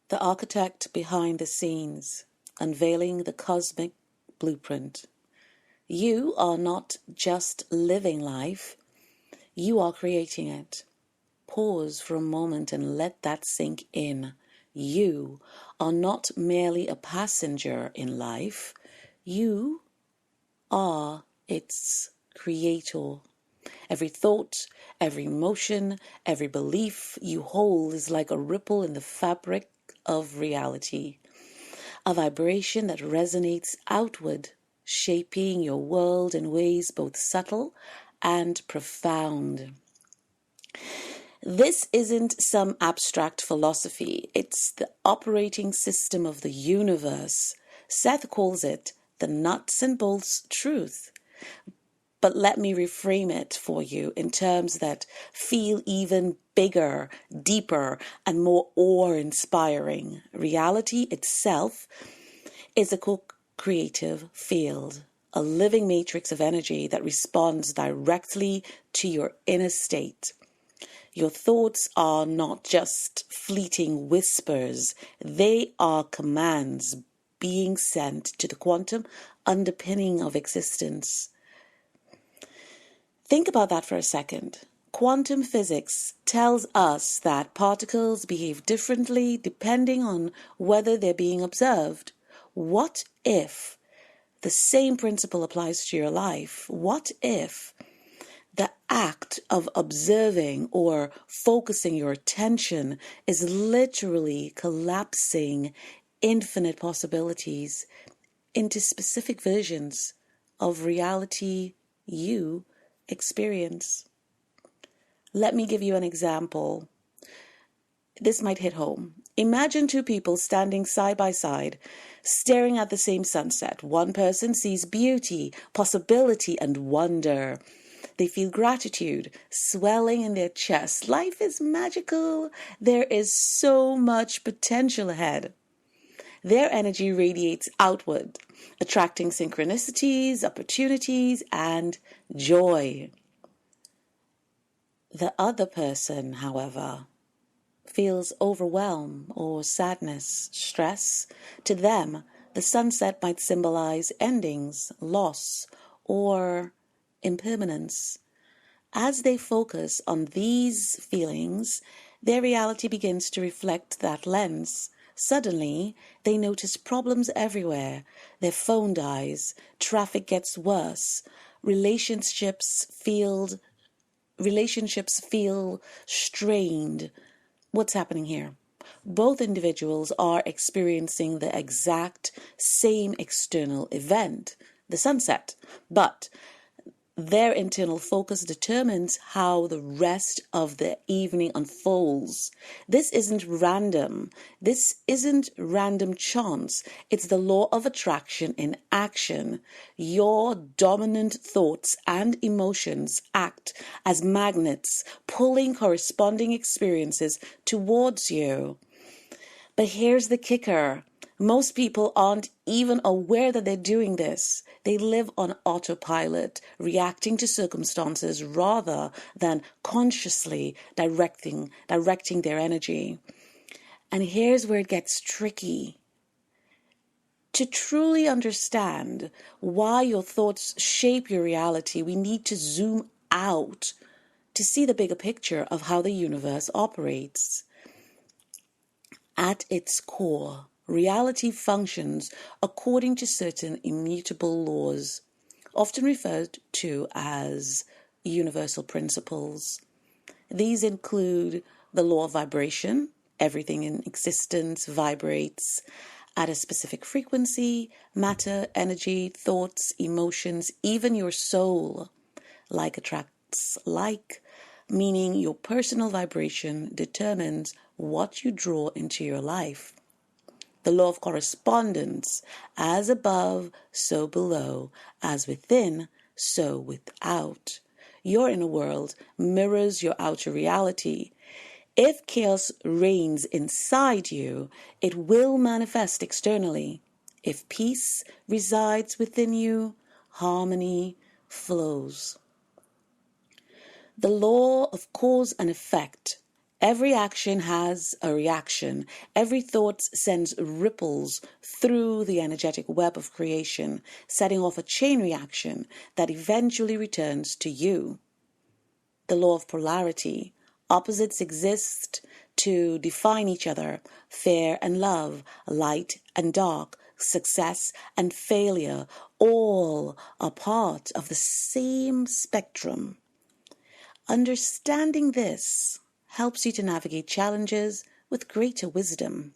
The architect behind the scenes, unveiling the cosmic blueprint. You are not just living life, you are creating it. Pause for a moment and let that sink in. You are not merely a passenger in life, you are its creator. Every thought, every emotion, every belief you hold is like a ripple in the fabric of reality. A vibration that resonates outward, shaping your world in ways both subtle and profound. This isn't some abstract philosophy. It's the operating system of the universe. Seth calls it the nuts and bolts truth. But let me reframe it for you in terms that feel even bigger, deeper, and more awe-inspiring. Reality itself is a co-creative field, a living matrix of energy that responds directly to your inner state. Your thoughts are not just fleeting whispers, they are commands being sent to the quantum underpinning of existence. Think about that for a second. Quantum physics tells us that particles behave differently depending on whether they're being observed. What if the same principle applies to your life? What if the act of observing or focusing your attention is literally collapsing infinite possibilities into specific versions of reality you experience? Let me give you an example. This might hit home. Imagine two people standing side by side, staring at the same sunset. One person sees beauty, possibility, and wonder. They feel gratitude swelling in their chest. Life is magical. There is so much potential ahead. Their energy radiates outward, attracting synchronicities, opportunities, and joy. The other person, however, feels overwhelm or sadness, stress. To them, the sunset might symbolize endings, loss, or impermanence. As they focus on these feelings, their reality begins to reflect that lens. Suddenly, they notice problems everywhere. Their phone dies, traffic gets worse, relationships feel strained. What's happening here? Both individuals are experiencing the exact same external event, the sunset, but their internal focus determines how the rest of the evening unfolds. This isn't random. This isn't random chance. It's the law of attraction in action. Your dominant thoughts and emotions act as magnets, pulling corresponding experiences towards you. But here's the kicker. Most people aren't even aware that they're doing this. They live on autopilot, reacting to circumstances rather than consciously directing their energy. And here's where it gets tricky. To truly understand why your thoughts shape your reality, we need to zoom out to see the bigger picture of how the universe operates. At its core, reality functions according to certain immutable laws, often referred to as universal principles. These include the law of vibration. Everything in existence vibrates at a specific frequency. Matter, energy, thoughts, emotions, even your soul. Like attracts like, meaning your personal vibration determines what you draw into your life. The law of correspondence, as above, so below, as within, so without. Your inner world mirrors your outer reality. If chaos reigns inside you, it will manifest externally. If peace resides within you, harmony flows. The law of cause and effect Every action has a reaction. Every thought sends ripples through the energetic web of creation, setting off a chain reaction that eventually returns to you. The law of polarity. Opposites exist to define each other. Fear and love, light and dark, success and failure, all are part of the same spectrum. Understanding this helps you to navigate challenges with greater wisdom.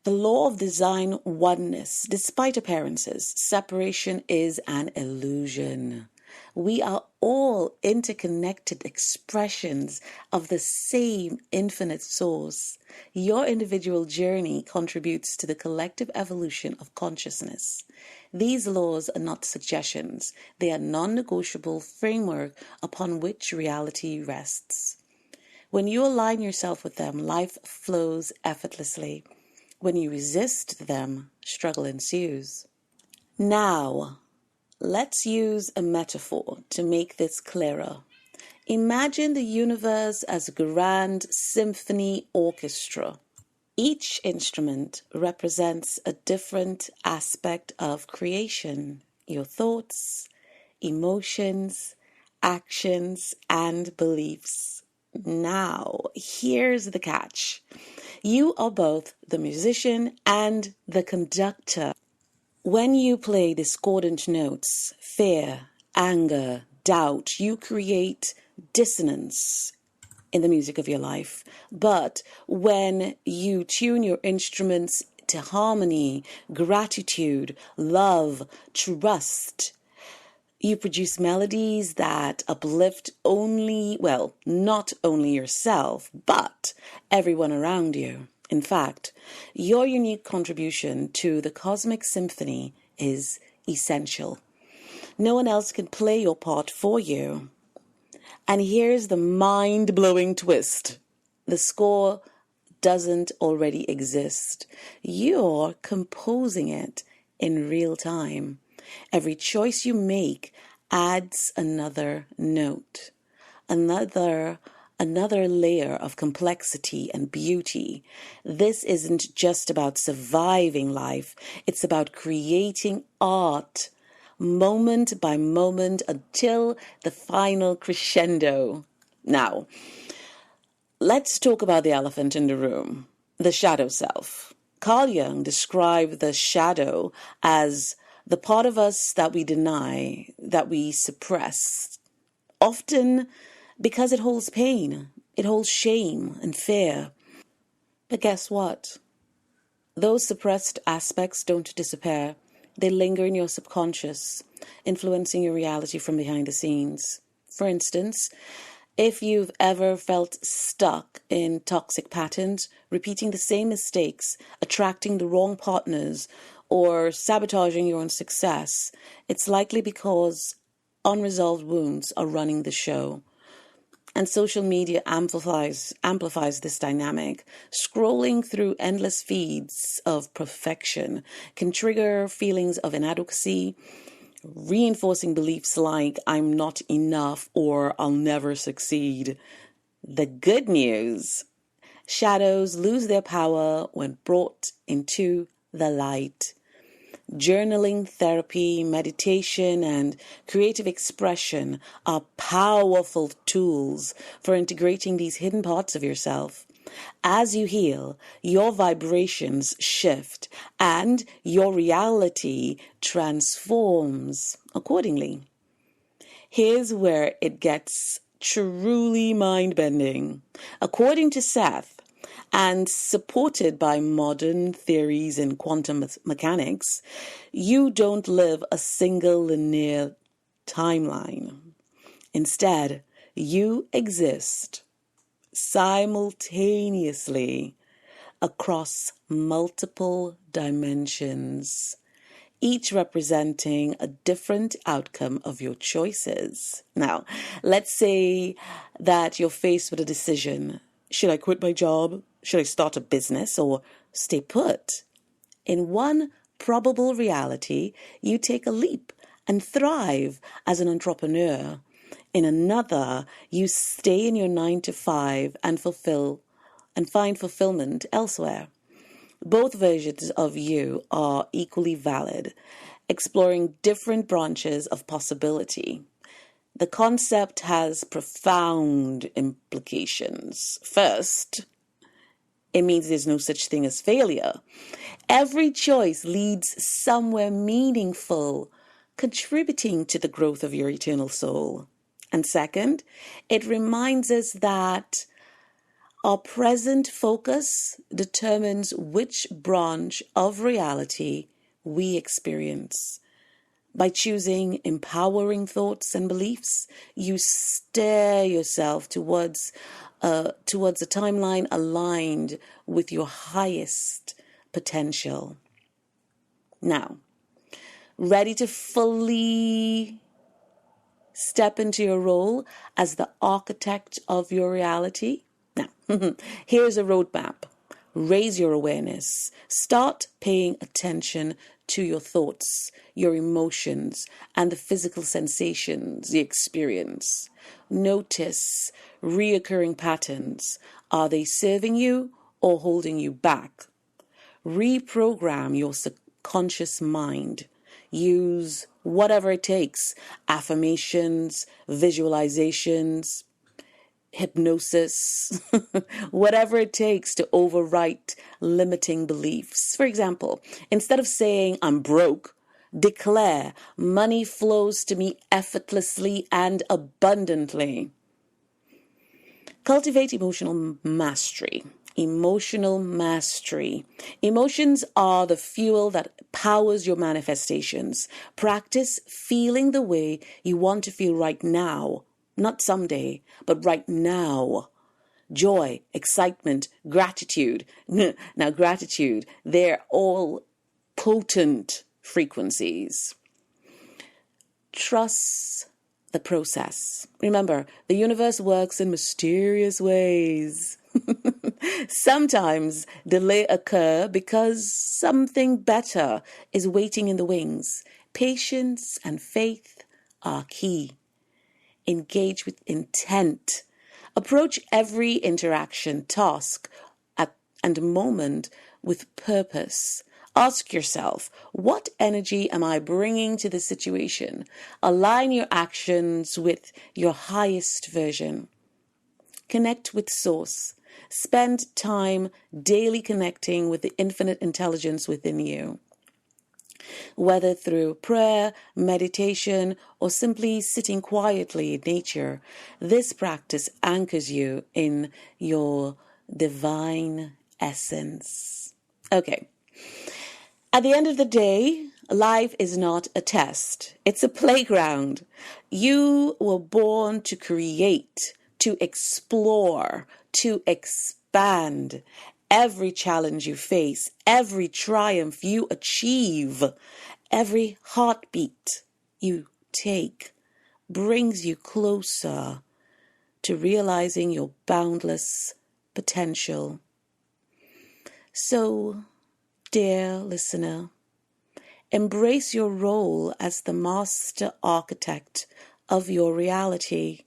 The law of design oneness. Despite appearances, separation is an illusion. We are all interconnected expressions of the same infinite source. Your individual journey contributes to the collective evolution of consciousness. These laws are not suggestions. They are non-negotiable framework upon which reality rests. When you align yourself with them, life flows effortlessly. When you resist them, struggle ensues. Now, let's use a metaphor to make this clearer. Imagine the universe as a grand symphony orchestra. Each instrument represents a different aspect of creation. Your thoughts, emotions, actions, and beliefs. Now, here's the catch. You are both the musician and the conductor. When you play discordant notes, fear, anger, doubt, you create dissonance in the music of your life. But when you tune your instruments to harmony, gratitude, love, trust, you produce melodies that uplift not only yourself, but everyone around you. In fact, your unique contribution to the cosmic symphony is essential. No one else can play your part for you. And here's the mind-blowing twist. The score doesn't already exist. You're composing it in real time. Every choice you make adds another note, another layer of complexity and beauty. This isn't just about surviving life. It's about creating art, moment by moment, until the final crescendo. Now, let's talk about the elephant in the room, the shadow self. Carl Jung described the shadow as the part of us that we deny, that we suppress, often because it holds pain, it holds shame and fear. But guess what? Those suppressed aspects don't disappear. They linger in your subconscious, influencing your reality from behind the scenes. For instance, if you've ever felt stuck in toxic patterns, repeating the same mistakes, attracting the wrong partners, or sabotaging your own success, it's likely because unresolved wounds are running the show. And social media amplifies this dynamic. Scrolling through endless feeds of perfection can trigger feelings of inadequacy, reinforcing beliefs like I'm not enough or I'll never succeed. The good news: shadows lose their power when brought into the light. Journaling, therapy, meditation, and creative expression are powerful tools for integrating these hidden parts of yourself. As you heal, your vibrations shift and your reality transforms accordingly. Here's where it gets truly mind-bending. According to Seth, and supported by modern theories in quantum mechanics, you don't live a single linear timeline. Instead, you exist simultaneously across multiple dimensions, each representing a different outcome of your choices. Now, let's say that you're faced with a decision. Should I quit my job? Should I start a business or stay put? In one probable reality, you take a leap and thrive as an entrepreneur. In another, you stay in your 9 to 5 and find fulfillment elsewhere. Both versions of you are equally valid, exploring different branches of possibility. The concept has profound implications. First, it means there's no such thing as failure. Every choice leads somewhere meaningful, contributing to the growth of your eternal soul. And second, it reminds us that our present focus determines which branch of reality we experience. By choosing empowering thoughts and beliefs, you steer yourself towards a timeline aligned with your highest potential. Now, ready to fully step into your role as the architect of your reality? Now, here's a roadmap. Raise your awareness. Start paying attention to your thoughts, your emotions, and the physical sensations you experience. Notice reoccurring patterns. Are they serving you or holding you back? Reprogram your subconscious mind. Use whatever it takes, affirmations, visualizations, hypnosis, whatever it takes to overwrite limiting beliefs. For example, instead of saying, I'm broke, declare, money flows to me effortlessly and abundantly. Cultivate emotional mastery. Emotional mastery. Emotions are the fuel that powers your manifestations. Practice feeling the way you want to feel right now. Not someday, but right now. Joy, excitement, gratitude. Now, gratitude, they're all potent frequencies. Trust the process. Remember, the universe works in mysterious ways. Sometimes delay occurs because something better is waiting in the wings. Patience and faith are key. Engage with intent. Approach every interaction, task, and moment with purpose. Ask yourself, what energy am I bringing to the situation? Align your actions with your highest version. Connect with Source. Spend time daily connecting with the infinite intelligence within you. Whether through prayer, meditation, or simply sitting quietly in nature, this practice anchors you in your divine essence. Okay. At the end of the day, life is not a test. It's a playground. You were born to create, to explore, to expand. Every challenge you face, every triumph you achieve, every heartbeat you take brings you closer to realizing your boundless potential. So, dear listener, embrace your role as the master architect of your reality.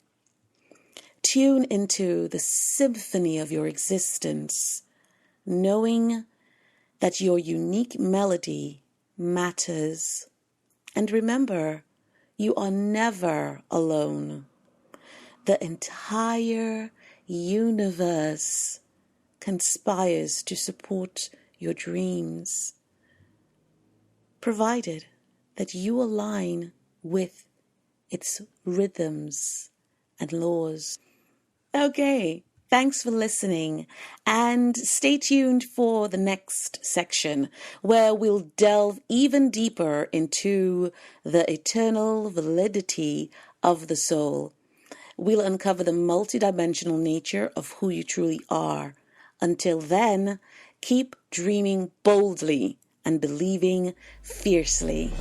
Tune into the symphony of your existence, knowing that your unique melody matters. And remember, you are never alone. The entire universe conspires to support your dreams, provided that you align with its rhythms and laws. Okay. Thanks for listening, and stay tuned for the next section where we'll delve even deeper into the eternal validity of the soul. We'll uncover the multidimensional nature of who you truly are. Until then, keep dreaming boldly and believing fiercely.